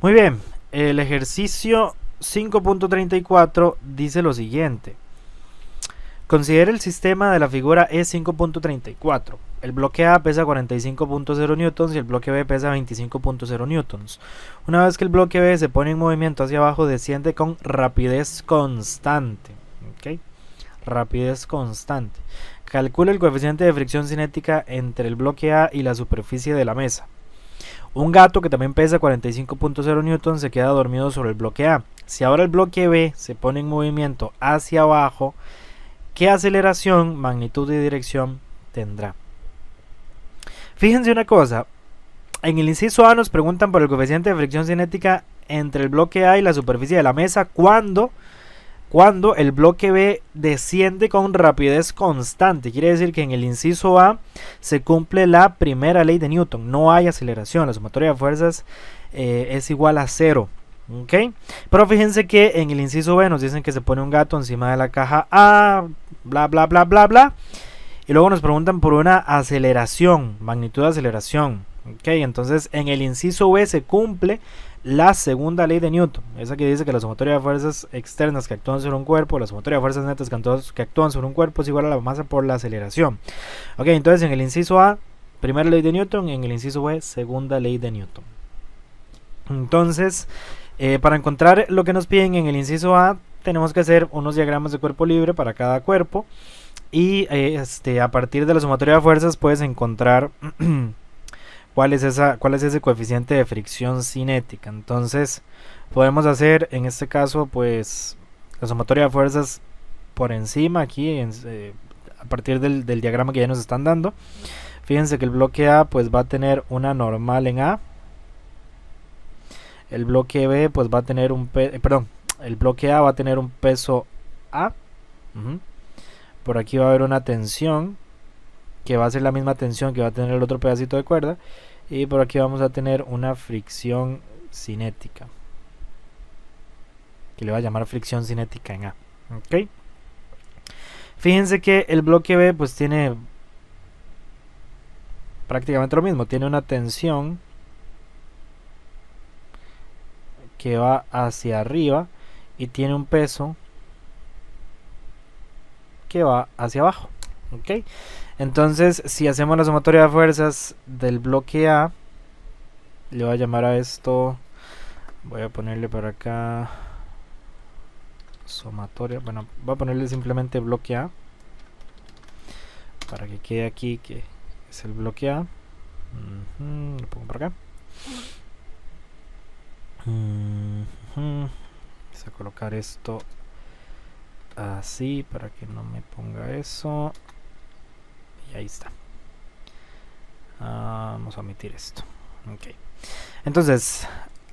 Muy bien, el ejercicio 5.34 dice lo siguiente. Considere el sistema de la figura E5.34. El bloque A pesa 45.0 newtons y el bloque B pesa 25.0 newtons. Una vez que el bloque B se pone en movimiento hacia abajo, desciende con rapidez constante. ¿Okay? Rapidez constante. Calcula el coeficiente de fricción cinética entre el bloque A y la superficie de la mesa. Un gato que también pesa 45.0 newtons se queda dormido sobre el bloque A. Si ahora el bloque B se pone en movimiento hacia abajo, ¿qué aceleración, magnitud y dirección tendrá? Fíjense una cosa, en el inciso A nos preguntan por el coeficiente de fricción cinética entre el bloque A y la superficie de la mesa cuando el bloque B desciende con rapidez constante. Quiere decir que en el inciso A se cumple la primera ley de Newton, no hay aceleración, la sumatoria de fuerzas es igual a 0. ¿Okay? Pero fíjense que en el inciso B nos dicen que se pone un gato encima de la caja A, bla bla bla bla bla, y luego nos preguntan por una aceleración, magnitud de aceleración. ¿Okay? Entonces en el inciso B se cumple la segunda ley de Newton, esa que dice que la sumatoria de fuerzas externas que actúan sobre un cuerpo, la sumatoria de fuerzas netas que actúan sobre un cuerpo es igual a la masa por la aceleración. Ok, entonces en el inciso A, primera ley de Newton, en el inciso B, segunda ley de Newton. Entonces, para encontrar lo que nos piden en el inciso A, tenemos que hacer unos diagramas de cuerpo libre para cada cuerpo. Y a partir de la sumatoria de fuerzas puedes encontrar cuál es ese coeficiente de fricción cinética. Entonces, podemos hacer en este caso, pues, la sumatoria de fuerzas por encima aquí, a partir del diagrama que ya nos están dando. Fíjense que el bloque A pues va a tener una normal en A. El bloque B pues va a tener el bloque A va a tener un peso A. Por aquí va a haber una tensión que va a ser la misma tensión que va a tener el otro pedacito de cuerda, y por aquí vamos a tener una fricción cinética que le va a llamar fricción cinética en A. ¿Okay? Fíjense que el bloque B pues tiene prácticamente lo mismo, tiene una tensión que va hacia arriba y tiene un peso que va hacia abajo. ¿Ok? Entonces, si hacemos la sumatoria de fuerzas del bloque A, le voy a llamar a esto, voy a ponerle para acá sumatoria, bueno, voy a ponerle simplemente bloque A para que quede aquí que es el bloque A. Lo pongo por acá. Vamos a colocar esto así para que no me ponga eso. Y ahí está. Vamos a omitir esto. Ok. Entonces,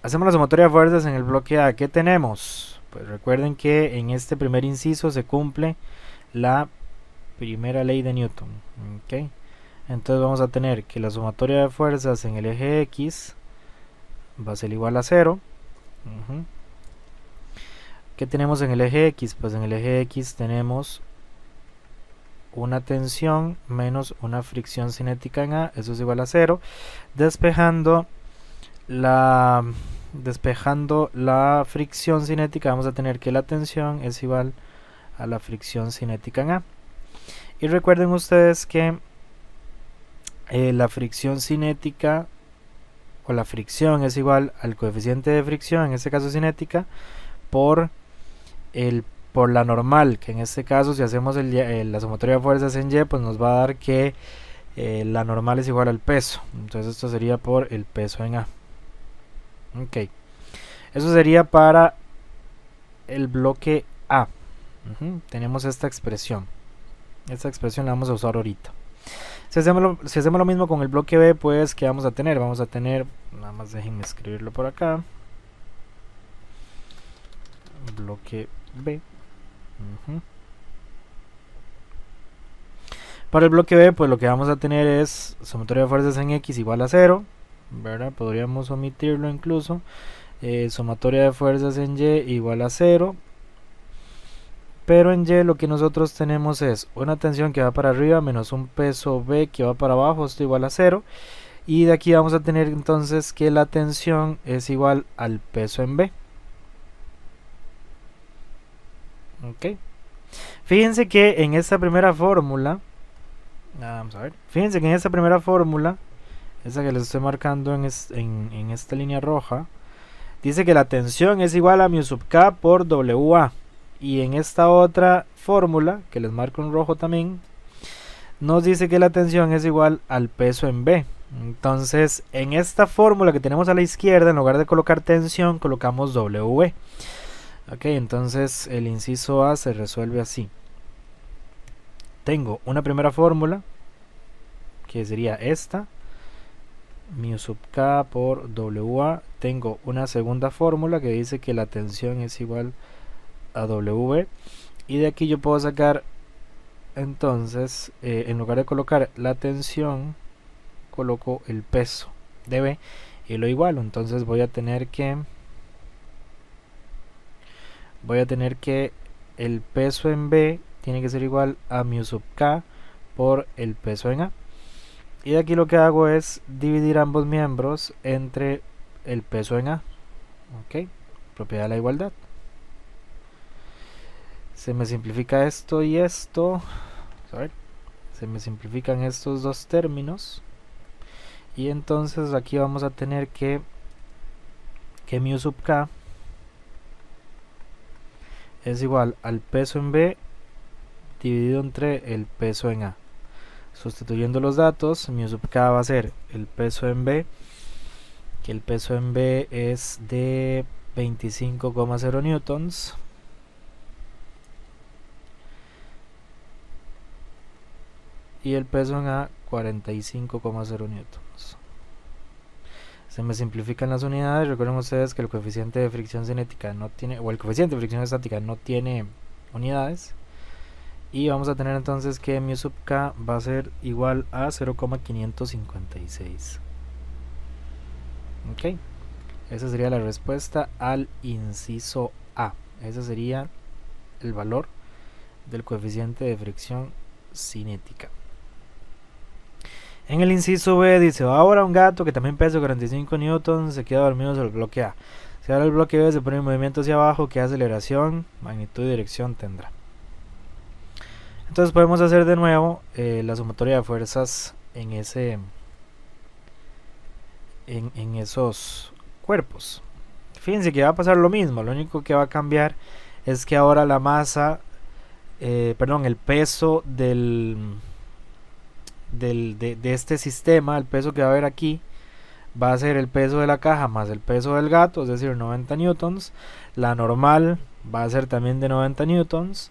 hacemos la sumatoria de fuerzas en el bloque A. ¿Qué tenemos? Pues recuerden que en este primer inciso se cumple la primera ley de Newton. Ok. Entonces vamos a tener que la sumatoria de fuerzas en el eje X va a ser igual a 0. ¿Qué tenemos en el eje X? Pues en el eje X tenemos una tensión menos una fricción cinética en A, eso es igual a 0. Despejando la fricción cinética, vamos a tener que la tensión es igual a la fricción cinética en A. Y recuerden ustedes que la fricción cinética o la fricción es igual al coeficiente de fricción, en este caso cinética, por la normal, que en este caso si hacemos la sumatoria de fuerzas en Y, pues nos va a dar que la normal es igual al peso. Entonces esto sería por el peso en A. Ok, eso sería para el bloque A. Tenemos esta expresión la vamos a usar ahorita. Si hacemos lo mismo con el bloque B, pues ¿qué vamos a tener? Vamos a tener, nada más déjenme escribirlo por acá, bloque B. Para el bloque B, pues lo que vamos a tener es sumatoria de fuerzas en X igual a 0, ¿verdad? Podríamos omitirlo incluso. Sumatoria de fuerzas en Y igual a 0. Pero en Y lo que nosotros tenemos es una tensión que va para arriba menos un peso B que va para abajo, esto igual a 0. Y de aquí vamos a tener entonces que la tensión es igual al peso en B. Ok. Fíjense que en esta primera fórmula, vamos a ver, fíjense que en esta primera fórmula, esa que les estoy marcando en esta línea roja, dice que la tensión es igual a mu sub k por WA. Y en esta otra fórmula, que les marco en rojo también, nos dice que la tensión es igual al peso en B. Entonces, en esta fórmula que tenemos a la izquierda, en lugar de colocar tensión, colocamos W. Ok, entonces el inciso A se resuelve así. Tengo una primera fórmula, que sería esta, mu sub k por WA. Tengo una segunda fórmula que dice que la tensión es igual a W. Y de aquí yo puedo sacar, entonces, en lugar de colocar la tensión, coloco el peso de B y lo igualo. Entonces voy a tener que el peso en B tiene que ser igual a mu sub k por el peso en A. Y de aquí lo que hago es dividir ambos miembros entre el peso en A. Ok, propiedad de la igualdad. Se me simplifica esto y esto. Se me simplifican estos dos términos. Y entonces aquí vamos a tener que mu sub k es igual al peso en B dividido entre el peso en A. Sustituyendo los datos, mu sub k va a ser el peso en B, que el peso en B es de 25,0 newtons. Y el peso en A 45,0 newtons. Se me simplifican las unidades. Recuerden ustedes que el coeficiente de fricción cinética no tiene, o el coeficiente de fricción estática no tiene unidades. Y vamos a tener entonces que mu sub k va a ser igual a 0,556. Ok, esa sería la respuesta al inciso A. Ese sería el valor del coeficiente de fricción cinética. En el inciso B dice, ahora un gato que también pesa 45 newtons se queda dormido sobre el bloque A. Si ahora el bloque B se pone en movimiento hacia abajo, ¿qué aceleración, magnitud y dirección tendrá? Entonces podemos hacer de nuevo la sumatoria de fuerzas en esos cuerpos. Fíjense que va a pasar lo mismo, lo único que va a cambiar es que ahora la masa, el peso de este sistema, el peso que va a haber aquí, va a ser el peso de la caja más el peso del gato, es decir, 90 newtons. La normal va a ser también de 90 newtons.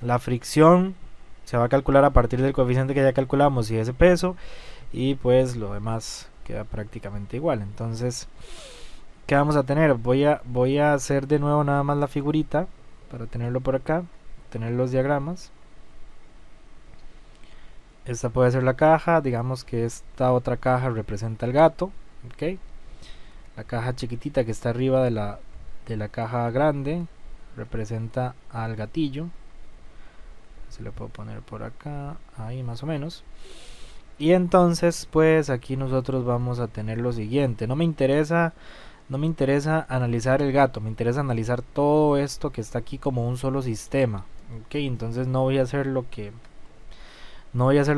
La fricción se va a calcular a partir del coeficiente que ya calculamos y ese peso, y pues lo demás queda prácticamente igual. Entonces, ¿qué vamos a tener? Voy a hacer de nuevo nada más la figurita para tenerlo por acá, tener los diagramas. Esta puede ser la caja, digamos que esta otra caja representa el gato, ¿ok? La caja chiquitita que está arriba de la caja grande representa al gatillo. Se le puedo poner por acá, ahí más o menos. Y entonces pues aquí nosotros vamos a tener lo siguiente. No me interesa analizar el gato, me interesa analizar todo esto que está aquí como un solo sistema. Ok, entonces no voy a hacer la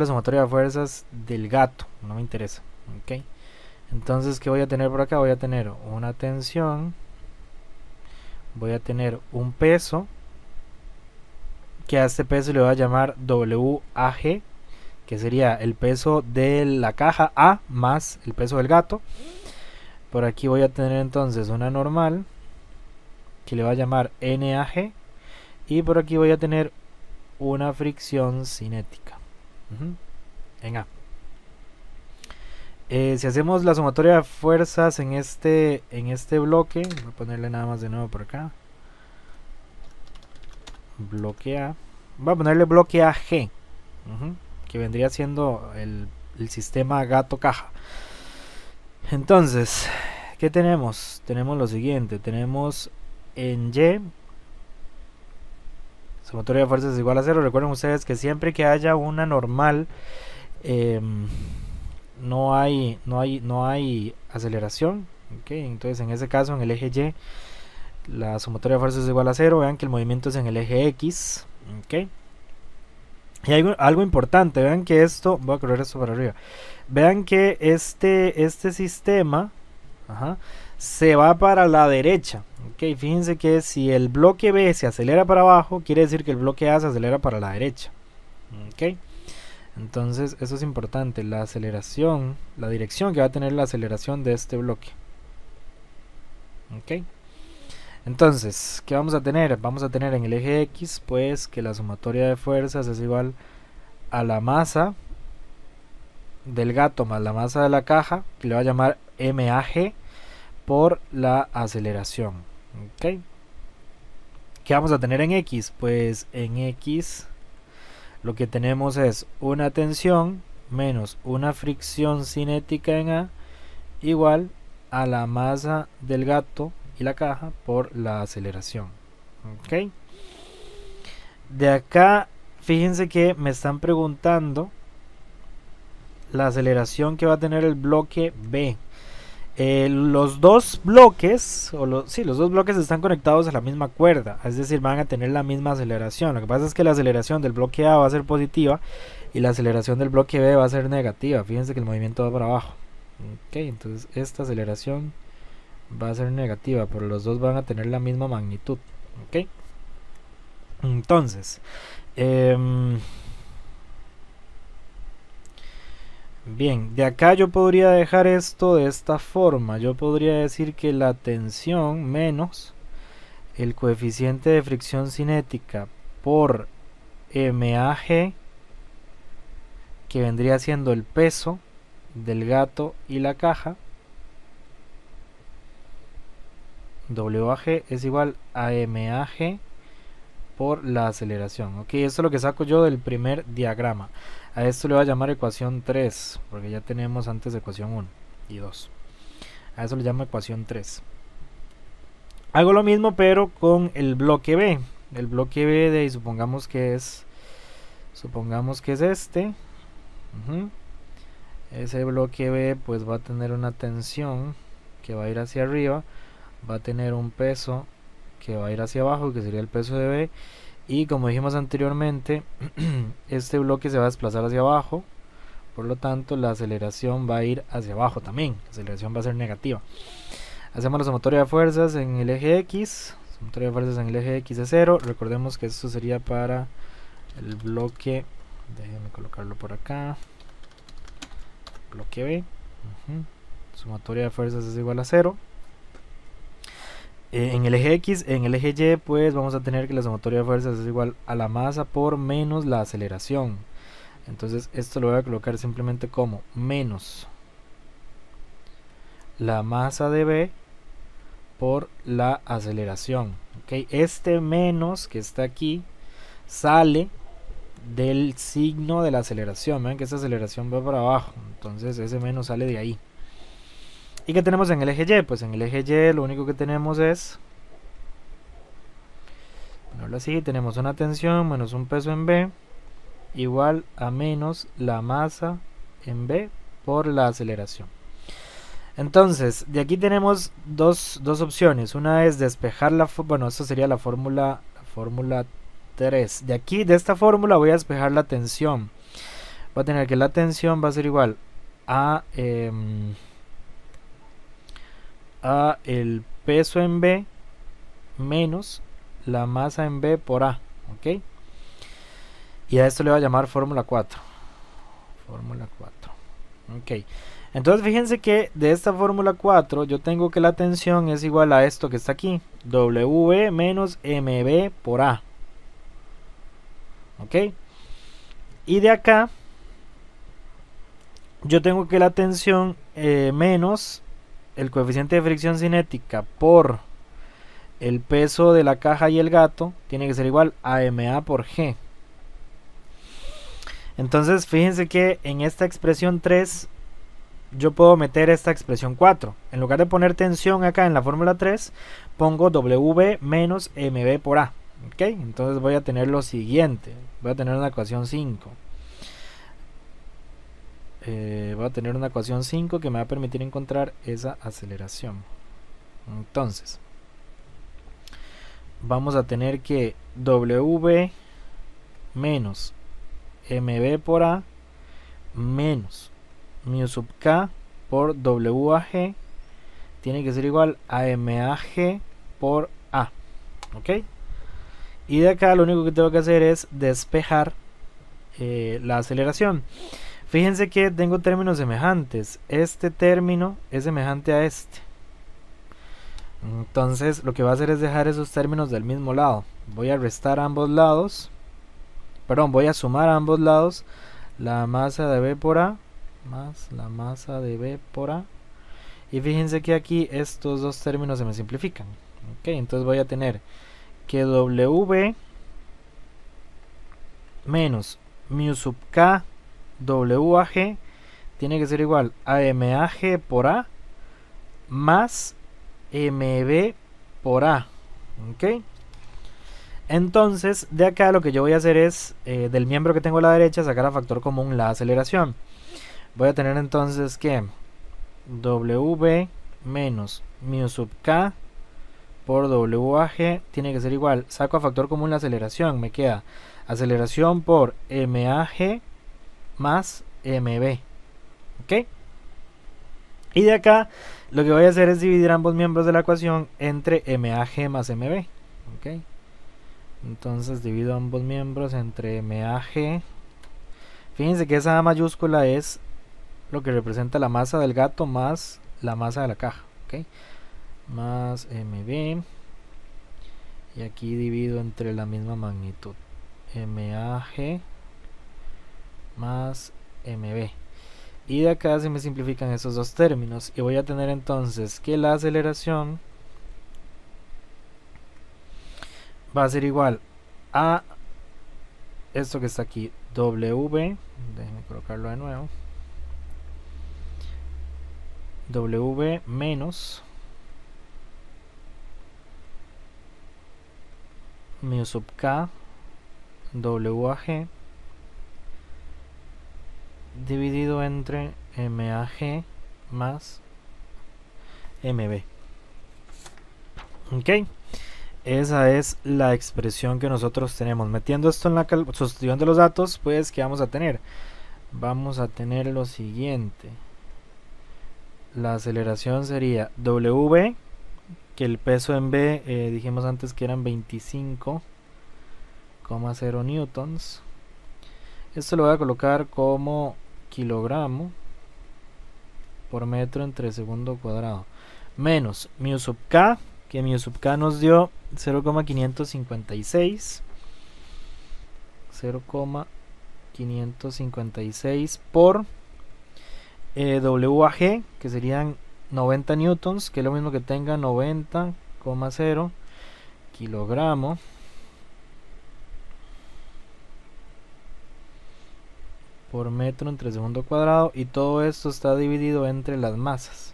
sumatoria de fuerzas del gato, no me interesa. Ok, entonces ¿qué voy a tener por acá? Voy a tener una tensión, voy a tener un peso, que a este peso le voy a llamar WAG, que sería el peso de la caja A más el peso del gato. Por aquí voy a tener entonces una normal, que le voy a llamar NAG, y por aquí voy a tener una fricción cinética en A. Si hacemos la sumatoria de fuerzas en este bloque, voy a ponerle nada más de nuevo por acá, bloque A, voy a ponerle bloque AG, que vendría siendo el sistema gato caja. Entonces, ¿qué tenemos? Tenemos lo siguiente, tenemos en Y sumatoria de fuerzas es igual a 0. Recuerden ustedes que siempre que haya una normal no hay aceleración. Okay, entonces en ese caso en el eje Y la sumatoria de fuerzas es igual a 0. Vean que el movimiento es en el eje X. Okay. Y hay algo importante, vean que esto, voy a correr esto para arriba, vean que este sistema, ajá, se va para la derecha. Okay, fíjense que si el bloque B se acelera para abajo, quiere decir que el bloque A se acelera para la derecha. Okay. Entonces eso es importante, la aceleración, la dirección que va a tener la aceleración de este bloque. Ok. Entonces, ¿qué vamos a tener? Vamos a tener en el eje X, pues, que la sumatoria de fuerzas es igual a la masa del gato más la masa de la caja, que le va a llamar MAG, por la aceleración. Ok. ¿Qué vamos a tener en X? Pues en X lo que tenemos es una tensión menos una fricción cinética en A igual a la masa del gato y la caja por la aceleración. Ok. De acá, fíjense que me están preguntando la aceleración que va a tener el bloque B. Los dos bloques, los dos bloques están conectados a la misma cuerda, es decir, van a tener la misma aceleración. Lo que pasa es que la aceleración del bloque A va a ser positiva y la aceleración del bloque B va a ser negativa. Fíjense que el movimiento va para abajo. Ok, entonces esta aceleración va a ser negativa, pero los dos van a tener la misma magnitud. Ok, entonces bien, de acá yo podría dejar esto de esta forma. Yo podría decir que la tensión menos el coeficiente de fricción cinética por MAG, que vendría siendo el peso del gato y la caja, WAG es igual a MAG por la aceleración. Ok, esto es lo que saco yo del primer diagrama. A esto le voy a llamar ecuación 3, porque ya tenemos antes ecuación 1 y 2. A eso le llamo ecuación 3. Hago lo mismo pero con el bloque B. El bloque B de ahí supongamos que es este. Ese bloque B pues va a tener una tensión que va a ir hacia arriba, va a tener un peso que va a ir hacia abajo, que sería el peso de B, y como dijimos anteriormente, este bloque se va a desplazar hacia abajo, por lo tanto la aceleración va a ir hacia abajo también, la aceleración va a ser negativa. Hacemos la sumatoria de fuerzas en el eje X, sumatoria de fuerzas en el eje X es 0, recordemos que esto sería para el bloque, déjenme colocarlo por acá, bloque B, sumatoria de fuerzas es igual a 0. En el eje X, en el eje Y, pues vamos a tener que la sumatoria de fuerzas es igual a la masa por menos la aceleración. Entonces esto lo voy a colocar simplemente como menos la masa de B por la aceleración. ¿Okay? Este menos que está aquí sale del signo de la aceleración. Ven que esta aceleración va para abajo, entonces ese menos sale de ahí. ¿Y qué tenemos en el eje Y? Pues en el eje Y lo único que tenemos es, ponerlo así, tenemos una tensión menos un peso en B igual a menos la masa en B por la aceleración. Entonces, de aquí tenemos dos opciones. Una es despejar bueno, esto sería la fórmula 3. De aquí, de esta fórmula, voy a despejar la tensión. Voy a tener que la tensión va a ser igual a el peso en B menos la masa en B por A. ¿Ok? Y a esto le voy a llamar fórmula 4. Fórmula 4. Ok. Entonces fíjense que de esta fórmula 4 yo tengo que la tensión es igual a esto que está aquí. W menos MB por A. Ok. Y de acá yo tengo que la tensión menos el coeficiente de fricción cinética por el peso de la caja y el gato tiene que ser igual a MA por G. Entonces fíjense que en esta expresión 3 yo puedo meter esta expresión 4. En lugar de poner tensión acá en la fórmula 3, pongo W menos MB por A. ¿Ok? Entonces voy a tener lo siguiente. Voy a tener una ecuación 5. voy a tener una ecuación 5 que me va a permitir encontrar esa aceleración. Entonces, vamos a tener que W menos mv por a menos mu sub k por w/g tiene que ser igual a mag por a. ¿Ok? Y de acá lo único que tengo que hacer es despejar la aceleración. Fíjense que tengo términos semejantes. Este término es semejante a este. Entonces lo que voy a hacer es dejar esos términos del mismo lado. Voy a restar ambos lados. Perdón, voy a sumar a ambos lados la masa de B por A más la masa de B por A. Y fíjense que aquí estos dos términos se me simplifican. Ok, entonces voy a tener que W menos mu sub K W/G tiene que ser igual a MAG por A más MB por A. Ok. Entonces, de acá lo que yo voy a hacer es, del miembro que tengo a la derecha, sacar a factor común la aceleración. Voy a tener entonces que W menos mu sub K por W/G tiene que ser igual, saco a factor común la aceleración, me queda aceleración por MAG más MB. ¿Ok? Y de acá lo que voy a hacer es dividir ambos miembros de la ecuación entre MAG más MB. ¿Ok? Entonces divido ambos miembros entre MAG. Fíjense que esa A mayúscula es lo que representa la masa del gato más la masa de la caja. ¿Ok? Más MB. Y aquí divido entre la misma magnitud. MAG más MB. Y de acá se me simplifican esos dos términos. Y voy a tener entonces que la aceleración va a ser igual a esto que está aquí, W, déjenme colocarlo de nuevo, W menos mu sub K W/G dividido entre MAG más MB. Ok, esa es la expresión que nosotros tenemos. Metiendo esto en la sustitución de los datos, pues, ¿qué vamos a tener? Vamos a tener lo siguiente. La aceleración sería W, que el peso en B, dijimos antes que eran 25,0 newtons. Esto lo voy a colocar como kilogramo por metro entre segundo cuadrado. Menos mu sub K, que mu sub K nos dio 0,556. 0,556 por W/G, que serían 90 newtons, que es lo mismo que tenga 90,0 kilogramo por metro entre segundo cuadrado, y todo esto está dividido entre las masas.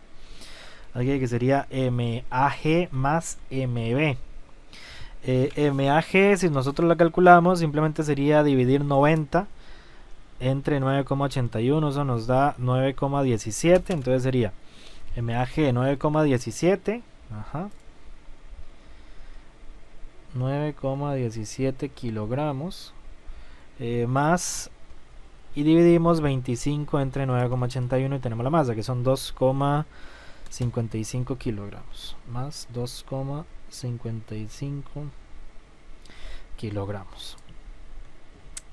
Así que sería MAG más MB. MAG, si nosotros la calculamos, simplemente sería dividir 90 entre 9,81, eso nos da 9,17, entonces sería MAG 9,17, 9,17 kilogramos, más, y dividimos 25 entre 9,81 y tenemos la masa, que son 2,55 kilogramos, más 2,55 kilogramos.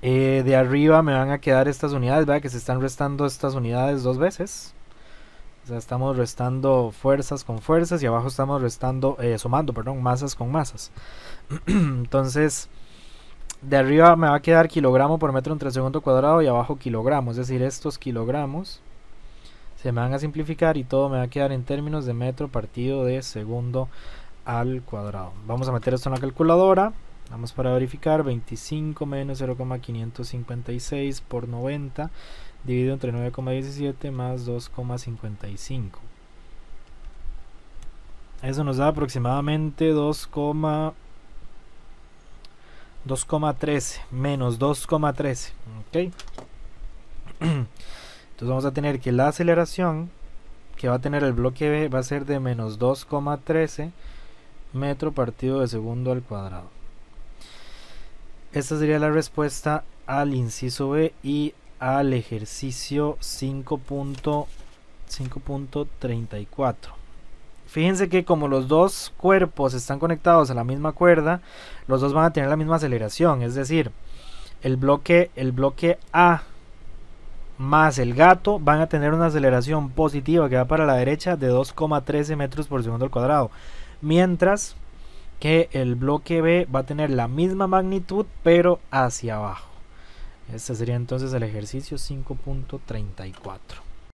De arriba me van a quedar estas unidades, ¿verdad? Que se están restando estas unidades dos veces. O sea, estamos restando fuerzas con fuerzas y abajo estamos restando, sumando, perdón, masas con masas. Entonces, de arriba me va a quedar kilogramo por metro entre segundo cuadrado y abajo kilogramo. Es decir, estos kilogramos se me van a simplificar y todo me va a quedar en términos de metro partido de segundo al cuadrado. Vamos a meter esto en la calculadora. Vamos para verificar. 25 menos 0,556 por 90 dividido entre 9,17 más 2,55. Eso nos da aproximadamente 2,13 menos 2,13. ¿Ok? Entonces vamos a tener que la aceleración que va a tener el bloque B va a ser de menos 2,13 metro partido de segundo al cuadrado. Esta sería la respuesta al inciso B y al ejercicio 5.34. Fíjense que como los dos cuerpos están conectados a la misma cuerda, los dos van a tener la misma aceleración, es decir, el bloque A más el gato van a tener una aceleración positiva que va para la derecha de 2,13 metros por segundo al cuadrado, mientras que el bloque B va a tener la misma magnitud pero hacia abajo. Este sería entonces el ejercicio 5.34.